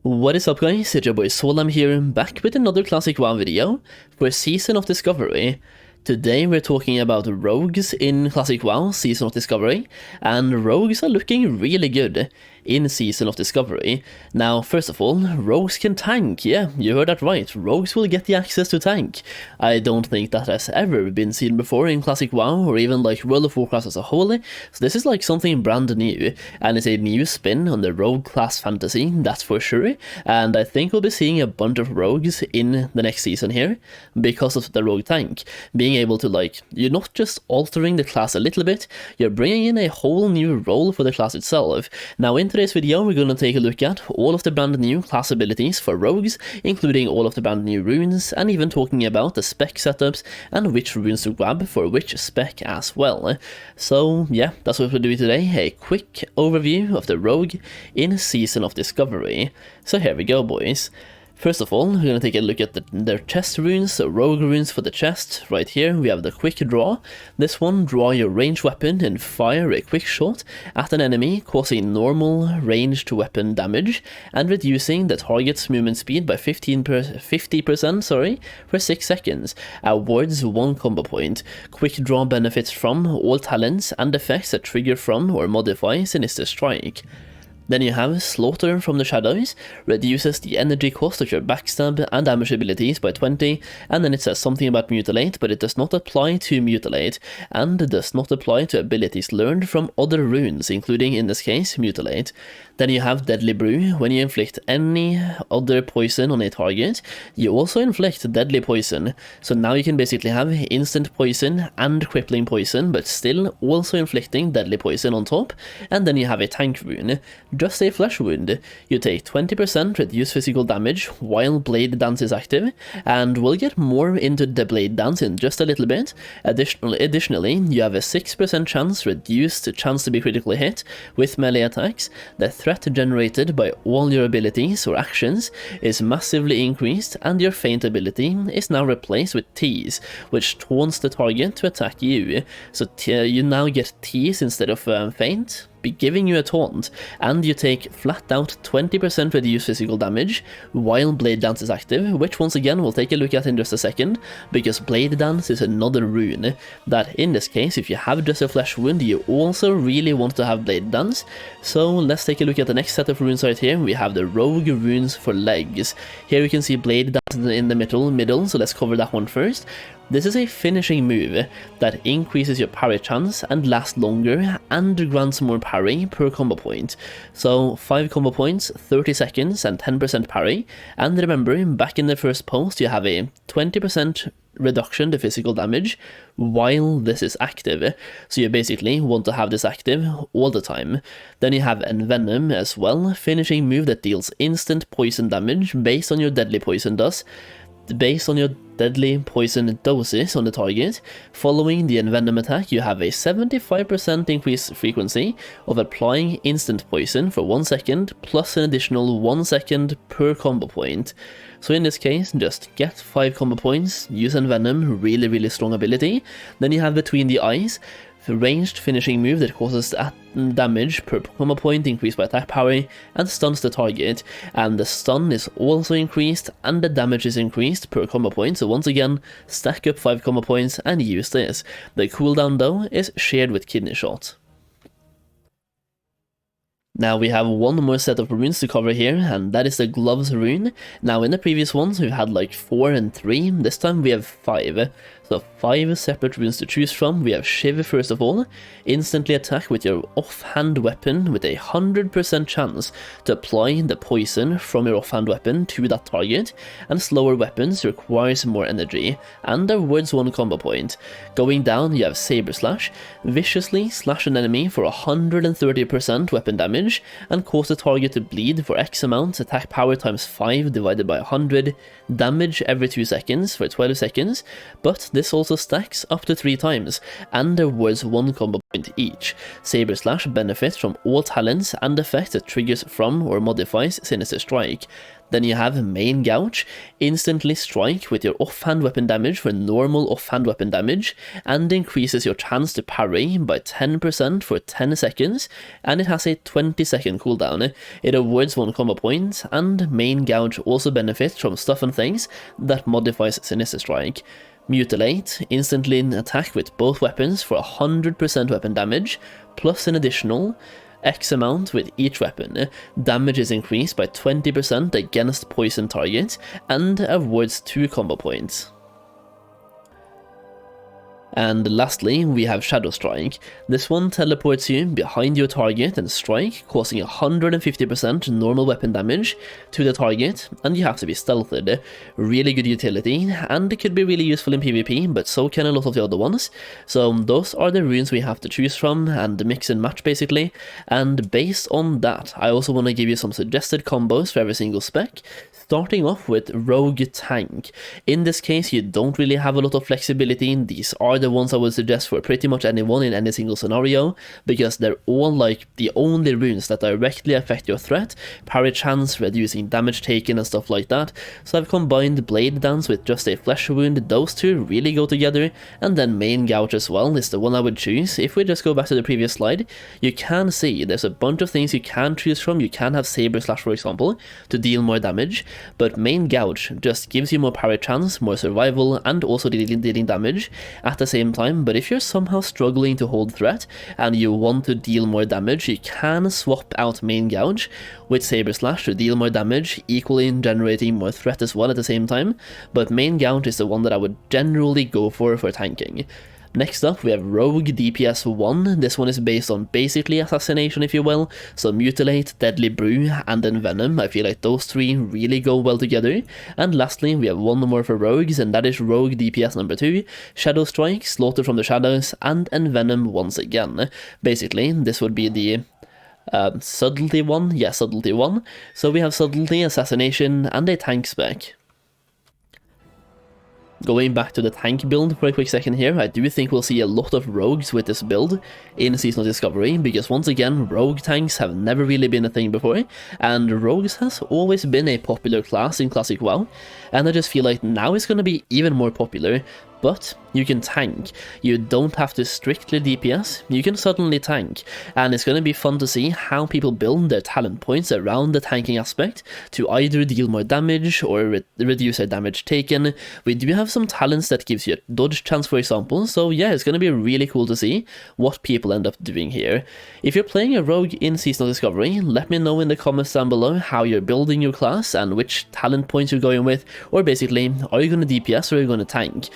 What is up guys, it's your boy Solam here, back with another Classic WoW video for Season of Discovery. Today we're talking about rogues in Classic WoW Season of Discovery, and rogues are looking really good in Season of Discovery. Now, first of all, rogues can tank. Yeah, you heard that right. Rogues will get the access to tank. I don't think that has ever been seen before in Classic WoW, or even like World of Warcraft as a whole. So this is like something brand new, and it's a new spin on the rogue class fantasy, that's for sure. And I think we'll be seeing a bunch of rogues in the next season here, because of the rogue tank. Being able to, like, you're not just altering the class a little bit, you're bringing in a whole new role for the class itself. Now, in today's video, we're going to take a look at all of the brand new class abilities for rogues, including all of the brand new runes, and even talking about the spec setups and which runes to grab for which spec as well. So yeah, that's what we're doing today, a quick overview of the rogue in Season of Discovery. So here we go, boys. First of all, we're going to take a look at their chest runes, so rogue runes for the chest. Right here we have the quick draw. This one, draw your ranged weapon and fire a quick shot at an enemy, causing normal ranged weapon damage and reducing the target's movement speed by 50% for 6 seconds. Awards 1 combo point. Quick draw benefits from all talents and effects that trigger from or modify Sinister Strike. Then you have Slaughter from the Shadows, reduces the energy cost of your backstab and damage abilities by 20, and then it says something about Mutilate, but it does not apply to Mutilate, and does not apply to abilities learned from other runes, including, in this case, Mutilate. Then you have Deadly Brew. When you inflict any other poison on a target, you also inflict deadly poison, so now you can basically have instant poison and crippling poison, but still also inflicting deadly poison on top. And then you have a tank rune. Just a flesh wound. You take 20% reduced physical damage while Blade Dance is active, and we'll get more into the Blade Dance in just a little bit. Additionally, you have a 6% reduced chance to be critically hit with melee attacks. The threat generated by all your abilities or actions is massively increased, and your feint ability is now replaced with tease, which taunts the target to attack you. So you now get tease instead of feint, giving you a taunt, and you take flat out 20% reduced physical damage while Blade Dance is active, which once again we'll take a look at in just a second, because Blade Dance is another rune that, in this case, if you have just a flesh wound, you also really want to have Blade Dance. So let's take a look at the next set of runes right here. We have the rogue runes for legs. Here you can see Blade Dance in the middle, so let's cover that one first. This is a finishing move that increases your parry chance and lasts longer and grants more parry per combo point. So 5 combo points, 30 seconds and 10% parry. And remember, back in the first post you have a 20% reduction to physical damage while this is active, so you basically want to have this active all the time. Then you have Envenom as well, finishing move that deals instant poison damage based on your deadly poison doses on the target. Following the Envenom attack, you have a 75% increased frequency of applying instant poison for 1 second, plus an additional 1 second per combo point. So in this case, just get 5 combo points, use Envenom, really strong ability. Then you have Between the Eyes, ranged finishing move that causes damage per combo point increased by attack power and stuns the target, and the stun is also increased and the damage is increased per combo point. So once again, stack up 5 combo points and use this. The cooldown though is shared with Kidney Shot. Now we have one more set of runes to cover here, and that is the Gloves rune. Now in the previous ones we've had like 4 and 3, this time we have 5. So 5 separate runes to choose from. We have Shiv first of all. Instantly attack with your offhand weapon with a 100% chance to apply the poison from your offhand weapon to that target, and slower weapons requires more energy, and awards 1 combo point. Going down you have Saber Slash. Viciously slash an enemy for 130% weapon damage, and cause the target to bleed for X amount, attack power times 5 divided by 100, damage every 2 seconds for 12 seconds, but this also stacks up to 3 times, and awards 1 combo point each. Saber Slash benefits from all talents and effects that triggers from or modifies Sinister Strike. Then you have Main Gouge, instantly strike with your offhand weapon damage for normal offhand weapon damage, and increases your chance to parry by 10% for 10 seconds, and it has a 20-second cooldown. It awards 1 combo point, and Main Gouge also benefits from stuff and things that modifies Sinister Strike. Mutilate, instantly attack with both weapons for 100% weapon damage, plus an additional X amount with each weapon. Damage is increased by 20% against poison targets, and awards 2 combo points. And lastly, we have Shadow Strike. This one teleports you behind your target and strike, causing 150% normal weapon damage to the target, and you have to be stealthed. Really good utility, and it could be really useful in PvP, but so can a lot of the other ones. So those are the runes we have to choose from, and mix and match basically. And based on that, I also want to give you some suggested combos for every single spec, starting off with Rogue Tank. In this case, you don't really have a lot of flexibility. These are the ones I would suggest for pretty much anyone in any single scenario, because they're all like the only runes that directly affect your threat, parry chance, reducing damage taken and stuff like that. So I've combined Blade Dance with just a flesh wound. Those two really go together, and then Main Gouge as well is the one I would choose. If we just go back to the previous slide, you can see there's a bunch of things you can choose from. You can have Saber Slash, for example, to deal more damage, but Main Gouge just gives you more parry chance, more survival, and also dealing damage at the same time. But if you're somehow struggling to hold threat and you want to deal more damage, you can swap out Main Gouge with Saber Slash to deal more damage, equally generating more threat as well at the same time. But Main Gouge is the one that I would generally go for tanking. Next up, we have Rogue DPS 1. This one is based on basically Assassination, if you will. So Mutilate, Deadly Brew, and Envenom. I feel like those three really go well together. And lastly, we have one more for Rogues, and that is Rogue DPS number 2, Shadow Strike, Slaughter from the Shadows, and Envenom once again. Basically, this would be the Subtlety one. Yeah, Subtlety one. So we have Subtlety, Assassination, and a tank spec. Going back to the tank build for a quick second here, I do think we'll see a lot of rogues with this build in Seasonal Discovery, because once again, rogue tanks have never really been a thing before, and rogues has always been a popular class in Classic WoW, and I just feel like now it's going to be even more popular. But you can tank. You don't have to strictly DPS, you can suddenly tank, and it's going to be fun to see how people build their talent points around the tanking aspect to either deal more damage or reduce their damage taken. We do have some talents that gives you a dodge chance, for example, so yeah, it's going to be really cool to see what people end up doing here. If you're playing a rogue in Seasonal Discovery, let me know in the comments down below how you're building your class and which talent points you're going with, or basically, are you going to DPS or are you going to tank?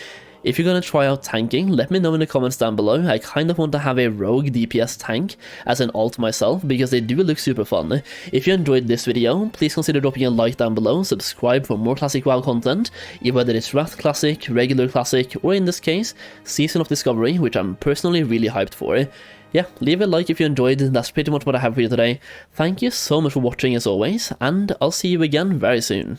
If you're going to try out tanking, let me know in the comments down below. I kind of want to have a rogue DPS tank as an alt myself, because they do look super fun. If you enjoyed this video, please consider dropping a like down below, subscribe for more Classic WoW content, whether it's Wrath Classic, Regular Classic, or in this case, Season of Discovery, which I'm personally really hyped for. Yeah, leave a like if you enjoyed. That's pretty much what I have for you today. Thank you so much for watching as always, and I'll see you again very soon.